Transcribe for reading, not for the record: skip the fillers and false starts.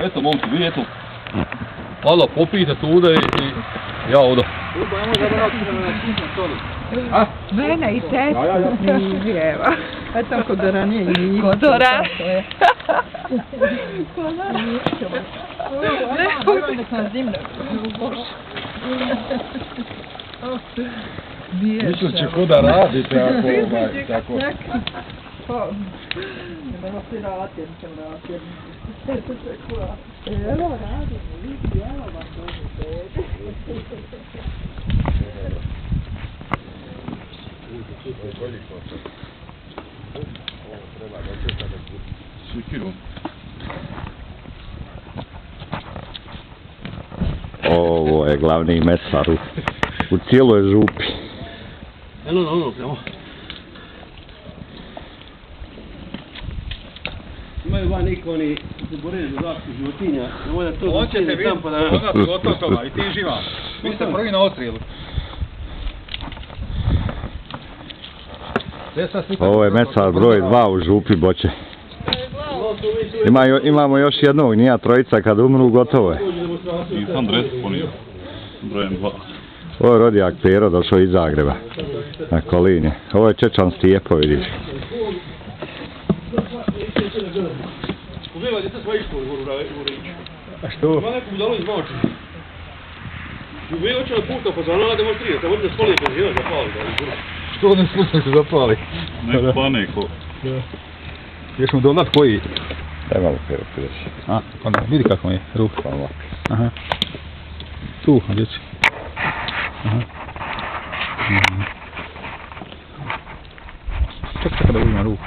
Eto, momci, vi eto. Malo popijte tude i ja odo. A? Mene i sestru knjiži, evo. A tam kod ranije i njih. Kodora. Nek nas zimne. Misliće ko da radite ako tako. Nemo si ratim, sam ratim. Evo, radimo, vidi, evo vam dođe. Ovo je glavni mesar u cijeloj župi. Evo. Imaju van ikoni se bore za zaštitu životinja. On će te vidjeti od toga i ti živa. Vi ste prvi na ostrijelu. Ovo je mesar broj 2 u župi Boče. Imamo još jednog, nija trojica, kad umru gotovo je. Nisam dres ponio. Brojem 2. Ovo je rodijak Pero, došao iz Zagreba. Na Kolinje. Ovo je Čečan Stijepo, vidiš. Uzela, gdje ste svoji školi u Riču? A što? Ima neku budalu iz Mači. Vi hoće od puta fazana demonstrirati, tamo da spoli je benzina zapali. Što ne slušaj se zapali? Ne pane ko. Ješ mu dodat koji? Daj malo Pero, priješi. A, onda vidi kako je ruh. Aha. Tu, gdje će? Aha. Čekaj da uzmem ruku.